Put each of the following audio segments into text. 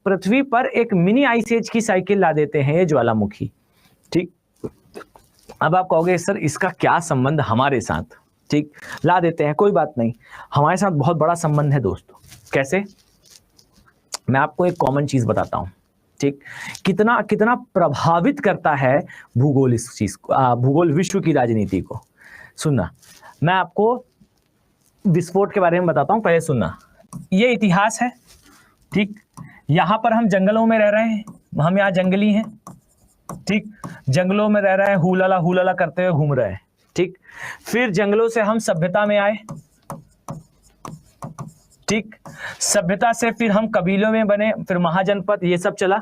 पृथ्वी पर एक mini ice as की साइकिल ला देते हैं ये ज्वालामुखी। ठीक, अब आप कहोगे सर इसका क्या संबंध हमारे साथ? ठीक, ला देते हैं, कोई बात नहीं, हमारे साथ बहुत बड़ा संबंध है दोस्तों। कैसे? मैं आपको एक कॉमन चीज बताता हूं। ठीक, कितना कितना प्रभावित करता है भूगोल इस चीज को, भूगोल विश्व की राजनीति को। सुनना, मैं आपको विस्फोट के बारे में बताता हूं, पहले सुनना। ये इतिहास है। ठीक, यहां पर हम जंगलों में रह रहे हैं, हम यहाँ जंगली हैं। ठीक, जंगलों में रह रहे हैं, हुलाला हुलाला करते हुए घूम रहे हैं। ठीक, फिर जंगलों से हम सभ्यता में आए। ठीक, सभ्यता से फिर हम कबीलों में बने, फिर महाजनपद, ये सब चला।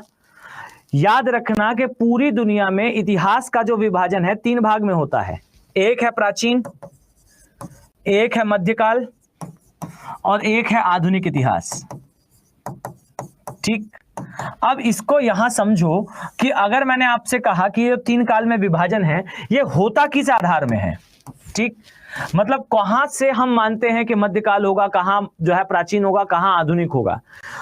याद रखना कि पूरी दुनिया में इतिहास का जो विभाजन है 3 भाग में होता है। एक है प्राचीन, एक है मध्यकाल और एक है आधुनिक इतिहास। ठीक, अब इसको यहां समझो कि अगर मैंने आपसे कहा कि ये 3 काल में विभाजन है, ये होता किस आधार में है? ठीक, मतलब कहां से हम मानते हैं कि मध्यकाल होगा, कहां जो है प्राचीन होगा, कहां आधुनिक होगा।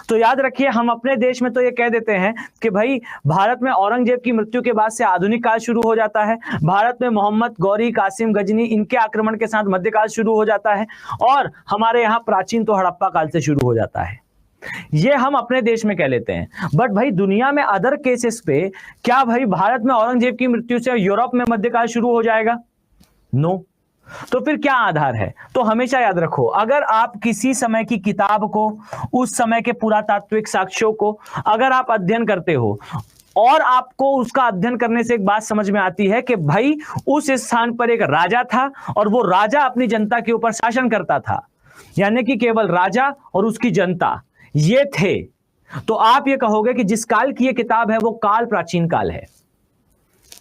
तो याद रखिए, हम अपने देश में तो ये कह देते हैं कि भाई भारत में औरंगजेब की मृत्यु के बाद से आधुनिक काल शुरू हो जाता है, भारत में मोहम्मद, गौरी, कासिम, गजनी इनके आक्रमण के साथ मध्यकाल शुरू हो जाता है, और हमारे यहाँ प्राचीन तो हड़प्पा काल से शुरू हो जाता है। ये हम अपने देश में कह लेते हैं, बट भाई दुनिया में अदर केसेस पे क्या भाई भारत में औरंगजेब की मृत्यु से यूरोप में मध्यकाल शुरू हो जाएगा? नो। तो फिर क्या आधार है? तो हमेशा याद रखो, अगर आप किसी समय की किताब को, उस समय के पुरातात्विक साक्ष्यों को अगर आप अध्ययन करते हो और आपको उसका अध्ययन करने से एक बात समझ में आती है कि भाई उस स्थान पर एक राजा था और वो राजा अपनी जनता के ऊपर शासन करता था, यानी कि केवल राजा और उसकी जनता ये थे, तो आप ये कहोगे कि जिस काल की ये किताब है वो काल प्राचीन काल है।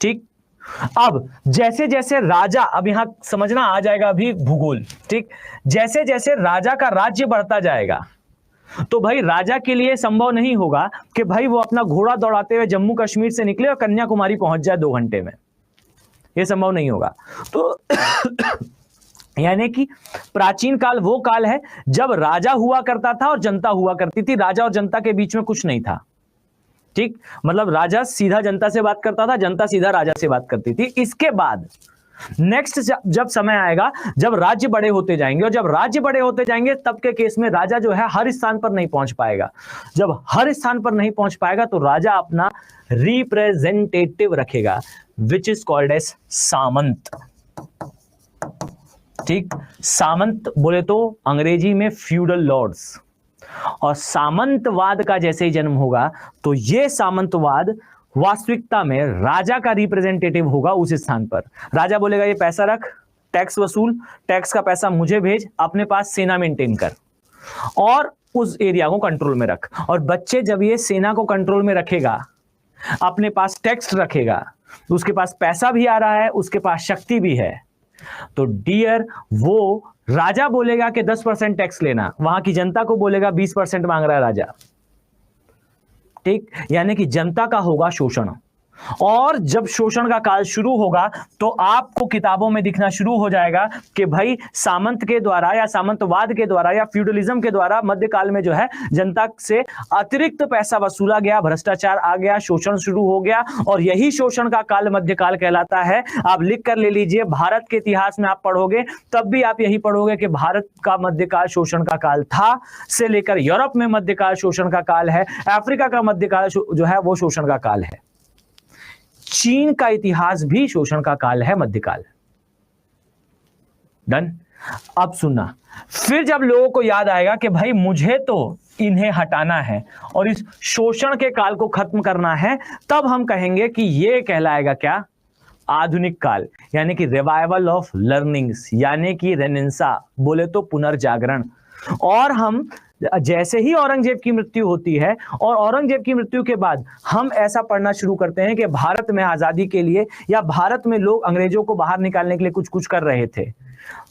ठीक, अब जैसे जैसे राजा, अब यहां समझना आ जाएगा अभी भूगोल। ठीक, जैसे जैसे राजा का राज्य बढ़ता जाएगा तो भाई राजा के लिए संभव नहीं होगा कि भाई वो अपना घोड़ा दौड़ाते हुए जम्मू कश्मीर से निकले और कन्याकुमारी पहुंच जाए 2 घंटे में, ये संभव नहीं होगा। तो यानी कि प्राचीन काल वो काल है जब राजा हुआ करता था और जनता हुआ करती थी, राजा और जनता के बीच में कुछ नहीं था। ठीक, मतलब राजा सीधा जनता से बात करता था, जनता सीधा राजा से बात करती थी। इसके बाद नेक्स्ट जब समय आएगा जब राज्य बड़े होते जाएंगे, और जब राज्य बड़े होते जाएंगे तब के केस में राजा जो है हर स्थान पर नहीं पहुंच पाएगा। जब हर स्थान पर नहीं पहुंच पाएगा तो राजा अपना रिप्रेजेंटेटिव रखेगा, विच इज कॉल्ड एज सामंत। ठीक, सामंत बोले तो अंग्रेजी में फ्यूडल लॉर्ड्स, और सामंतवाद का जैसे ही जन्म होगा तो ये सामंतवाद वास्तविकता में राजा का रिप्रेजेंटेटिव होगा उस स्थान पर। राजा बोलेगा ये पैसा रख, टैक्स वसूल, टैक्स का पैसा मुझे भेज, अपने पास सेना मेंटेन कर और उस एरिया को कंट्रोल में रख। और बच्चे जब ये सेना को कंट्रोल में रखेगा, अपने पास टैक्स रखेगा, उसके पास पैसा भी आ रहा है, उसके पास शक्ति भी है, तो डियर वो राजा बोलेगा कि 10% टैक्स लेना, वहां की जनता को बोलेगा 20% मांग रहा है राजा। ठीक, यानी कि जनता का होगा शोषण, और जब शोषण का काल शुरू होगा तो आपको किताबों में दिखना शुरू हो जाएगा कि भाई सामंत के द्वारा या सामंतवाद के द्वारा या फ्यूडलिज्म के द्वारा मध्यकाल में जो है जनता से अतिरिक्त पैसा वसूला गया, भ्रष्टाचार आ गया, शोषण शुरू हो गया, और यही शोषण का काल मध्यकाल कहलाता है। आप लिख कर ले लीजिए, भारत के इतिहास में आप पढ़ोगे तब भी आप यही पढ़ोगे कि भारत का मध्यकाल शोषण का काल था, से लेकर यूरोप में मध्यकाल शोषण का काल है, अफ्रीका का मध्यकाल जो है वो शोषण का काल है, चीन का इतिहास भी शोषण का काल है, मध्यकाल। डन। अब सुनना, फिर जब लोगों को याद आएगा कि भाई मुझे तो इन्हें हटाना है और इस शोषण के काल को खत्म करना है, तब हम कहेंगे कि ये कहलाएगा क्या? आधुनिक काल, यानी कि रिवाइवल ऑफ लर्निंग्स, यानी कि रेनेसां, बोले तो पुनर्जागरण। और हम जैसे ही औरंगजेब की मृत्यु होती है और औरंगजेब की मृत्यु के बाद हम ऐसा पढ़ना शुरू करते हैं कि भारत में आजादी के लिए या भारत में लोग अंग्रेजों को बाहर निकालने के लिए कुछ कुछ कर रहे थे,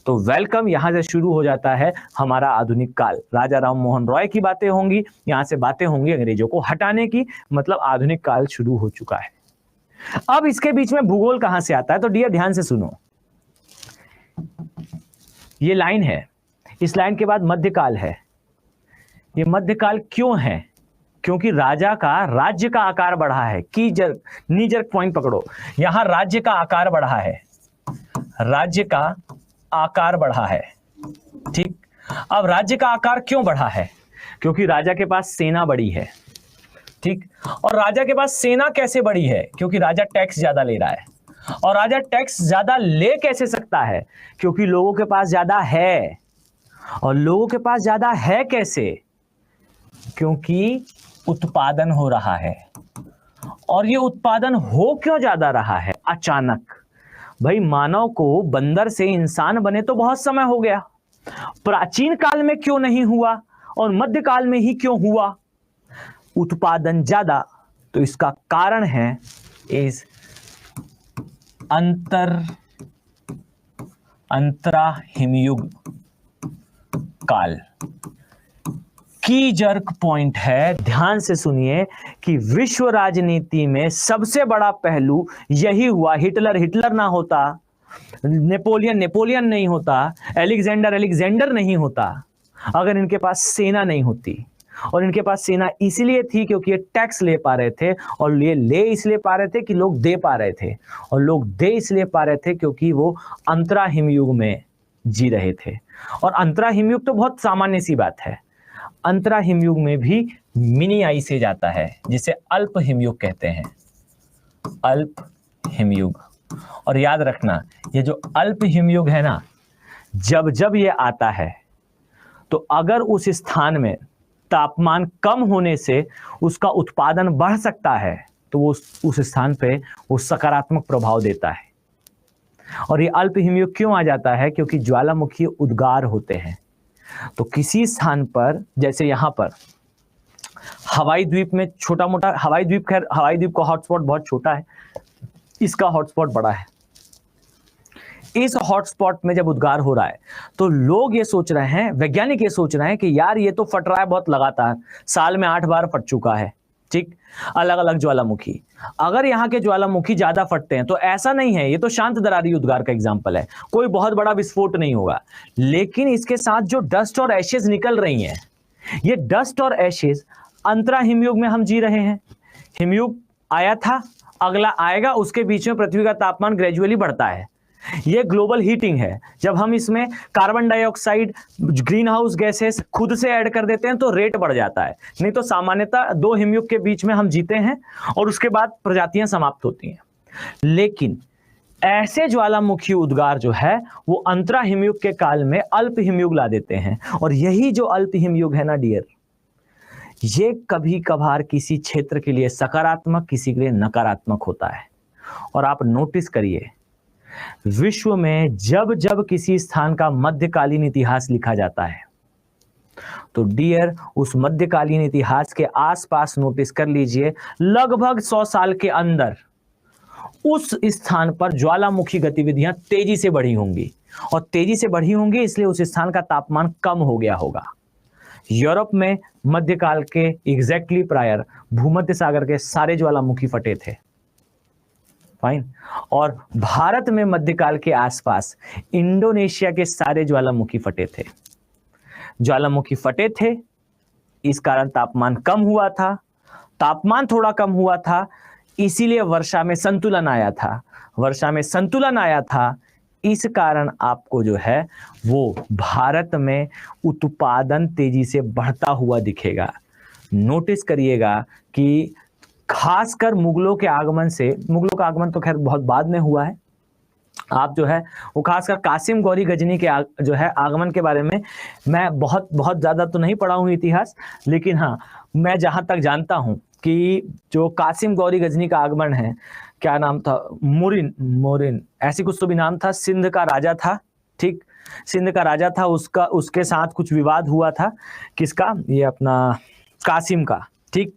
तो वेलकम, यहां से शुरू हो जाता है हमारा आधुनिक काल। राजा राम मोहन रॉय की बातें होंगी, यहां से बातें होंगी अंग्रेजों को हटाने की, मतलब आधुनिक काल शुरू हो चुका है। अब इसके बीच में भूगोल कहां से आता है? तो डियर ध्यान से सुनो, ये लाइन है, इस लाइन के बाद मध्यकाल है। ये मध्यकाल क्यों है? क्योंकि राजा का राज्य का आकार बढ़ा है। नी जर्क पॉइंट पकड़ो, यहां राज्य का आकार बढ़ा है, राज्य का आकार बढ़ा है। ठीक, अब राज्य का आकार क्यों बढ़ा है? क्योंकि राजा के पास सेना बड़ी है। ठीक, और राजा के पास सेना कैसे बड़ी है? क्योंकि राजा टैक्स ज्यादा ले रहा है। और राजा टैक्स ज्यादा ले कैसे सकता है? क्योंकि लोगों के पास ज्यादा है। और लोगों के पास ज्यादा है कैसे? क्योंकि उत्पादन हो रहा है। और ये उत्पादन हो क्यों ज्यादा रहा है? अचानक। भाई मानव को बंदर से इंसान बने तो बहुत समय हो गया, प्राचीन काल में क्यों नहीं हुआ और मध्यकाल में ही क्यों हुआ? उत्पादन ज्यादा। तो इसका कारण है इस अंतरा हिमयुग काल। की जर्क पॉइंट है, ध्यान से सुनिए, कि विश्व राजनीति में सबसे बड़ा पहलू यही हुआ। हिटलर ना होता, नेपोलियन नहीं होता, अलेक्जेंडर नहीं होता, अगर इनके पास सेना नहीं होती। और इनके पास सेना इसीलिए थी क्योंकि ये टैक्स ले पा रहे थे, और ये ले इसलिए पा रहे थे कि लोग दे पा रहे थे, और लोग दे इसलिए पा रहे थे क्योंकि वो अंतरा हिमयुग में जी रहे थे। और अंतरा हिमयुग तो बहुत सामान्य सी बात है। अंतरा हिमयुग में भी मिनी आइस एज आता है, जिसे अल्प हिमयुग कहते हैं, अल्प हिमयुग। और याद रखना, ये जो अल्प हिमयुग है ना, जब जब ये आता है तो अगर उस स्थान में तापमान कम होने से उसका उत्पादन बढ़ सकता है तो वो उस स्थान पे वो सकारात्मक प्रभाव देता है। और ये अल्प हिमयुग क्यों आ जाता है? क्योंकि ज्वालामुखी उद्गार होते हैं। तो किसी स्थान पर, जैसे यहां पर हवाई द्वीप में, छोटा मोटा हवाई द्वीप, खैर हवाई द्वीप का हॉटस्पॉट बहुत छोटा है, इसका हॉटस्पॉट बड़ा है। इस हॉटस्पॉट में जब उद्गार हो रहा है तो लोग ये सोच रहे हैं, वैज्ञानिक ये सोच रहे हैं कि यार ये तो फट रहा है बहुत लगातार, साल में 8 बार फट चुका है। ठीक, अलग अलग ज्वालामुखी। अगर यहाँ के ज्वालामुखी ज्यादा फटते हैं तो ऐसा नहीं है, ये तो शांत दरारी उद्गार का एग्जाम्पल है, कोई बहुत बड़ा विस्फोट नहीं होगा। लेकिन इसके साथ जो डस्ट और एशेज निकल रही हैं, ये डस्ट और एशेज अंतरा हिमयुग में हम जी रहे हैं। हिमयुग आया था, अगला आएगा, उसके बीच में पृथ्वी का तापमान ग्रेजुअली बढ़ता है। ये ग्लोबल हीटिंग है। जब हम इसमें carbon dioxide, green house gases खुद से ऐड कर देते हैं तो रेट बढ़ जाता है। नहीं तो सामान्यतः 2 हिमयुग के बीच में हम जीते हैं और उसके बाद प्रजातियां समाप्त होती हैं। लेकिन ऐसे ज्वालामुखी उद्गार जो है वो अंतरा हिमयुग के काल में अल्प हिमयुग ला देते हैं। और यही जो अल्प हिमयुग है ना डियर, ये कभी कभार किसी क्षेत्र के लिए सकारात्मक, किसी के लिए नकारात्मक होता है। और आप नोटिस करिए, विश्व में जब जब किसी स्थान का मध्यकालीन इतिहास लिखा जाता है तो डियर उस मध्यकालीन इतिहास के आसपास नोटिस कर लीजिए, लगभग 100 साल के अंदर उस स्थान पर ज्वालामुखी गतिविधियां तेजी से बढ़ी होंगी। और तेजी से बढ़ी होंगी इसलिए उस स्थान का तापमान कम हो गया होगा। यूरोप में मध्यकाल के एग्जैक्टली प्रायर भूमध्य सागर के सारे ज्वालामुखी फटे थे। फाइन। और भारत में मध्यकाल के आसपास इंडोनेशिया के सारे ज्वालामुखी फटे थे। ज्वालामुखी फटे थे, इस कारण तापमान कम हुआ था। तापमान थोड़ा कम हुआ था, इसीलिए वर्षा में संतुलन आया था। वर्षा में संतुलन आया था, इस कारण आपको जो है वो भारत में उत्पादन तेजी से बढ़ता हुआ दिखेगा। नोटिस करिएगा कि खासकर मुगलों के आगमन से, मुगलों का आगमन तो खैर बहुत बाद में हुआ है, आप जो है वो खासकर कासिम गौरी गजनी के जो है आगमन के बारे में मैं बहुत ज्यादा तो नहीं पढ़ा हूँ इतिहास, लेकिन हाँ मैं जहां तक जानता हूं कि जो कासिम गौरी गजनी का आगमन है, क्या नाम था, मोरिन ऐसी कुछ तो भी नाम था, सिंध का राजा था। ठीक, सिंध का राजा था, उसके साथ कुछ विवाद हुआ था। किसका? ये अपना कासिम का। ठीक,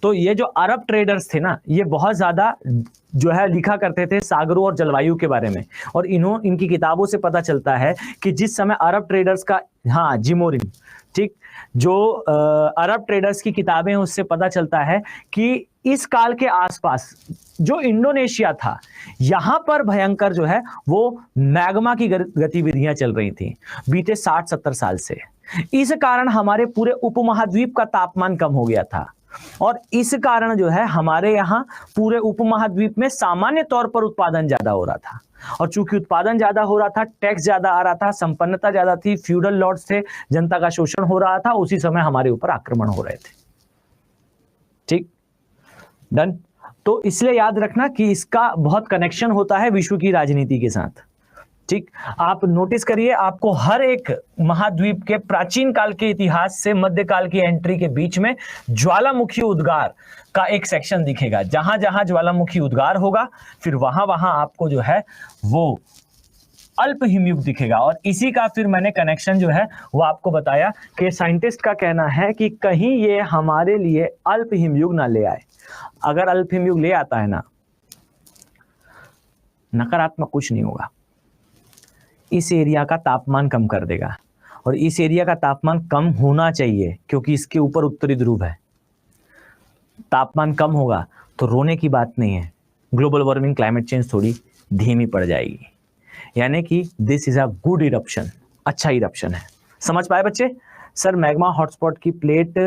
तो ये जो अरब ट्रेडर्स थे ना, ये बहुत ज्यादा जो है लिखा करते थे सागरों और जलवायु के बारे में। और इनकी किताबों से पता चलता है कि जिस समय अरब ट्रेडर्स का, हाँ जिमोरिन, ठीक, जो अरब ट्रेडर्स की किताबें हैं उससे पता चलता है कि इस काल के आसपास जो इंडोनेशिया था, यहां पर भयंकर जो है वो मैग्मा की गतिविधियां चल रही थी बीते 60-70 साल से। इस कारण हमारे पूरे उपमहाद्वीप का तापमान कम हो गया था। और इस कारण जो है हमारे यहाँ पूरे उपमहाद्वीप में सामान्य तौर पर उत्पादन ज्यादा हो रहा था, और चूंकि उत्पादन ज्यादा हो रहा था, टैक्स ज्यादा आ रहा था, संपन्नता ज्यादा थी, फ्यूडल लॉर्ड्स थे, जनता का शोषण हो रहा था, उसी समय हमारे ऊपर आक्रमण हो रहे थे। ठीक, डन। तो इसलिए याद रखना कि इसका बहुत कनेक्शन होता है विश्व की राजनीति के साथ। ठीक, आप नोटिस करिए, आपको हर एक महाद्वीप के प्राचीन काल के इतिहास से मध्यकाल की एंट्री के बीच में ज्वालामुखी उद्गार का एक सेक्शन दिखेगा। जहां जहां ज्वालामुखी उद्गार होगा, फिर वहां वहां आपको जो है वो अल्प हिमयुग दिखेगा। और इसी का फिर मैंने कनेक्शन जो है वो आपको बताया कि साइंटिस्ट का कहना है कि कहीं ये हमारे लिए अल्प हिमयुग ना ले आए। अगर अल्प हिमयुग ले आता है ना, नकारात्मक कुछ नहीं होगा, इस एरिया का तापमान कम कर देगा, और इस एरिया का तापमान कम होना चाहिए क्योंकि इसके ऊपर उत्तरी ध्रुव है। तापमान कम होगा तो रोने की बात नहीं है, ग्लोबल वार्मिंग, क्लाइमेट चेंज थोड़ी धीमी पड़ जाएगी। यानी कि this is a good eruption, अच्छा इरप्शन है। समझ पाए बच्चे? सर मैग्मा हॉटस्पॉट की प्लेट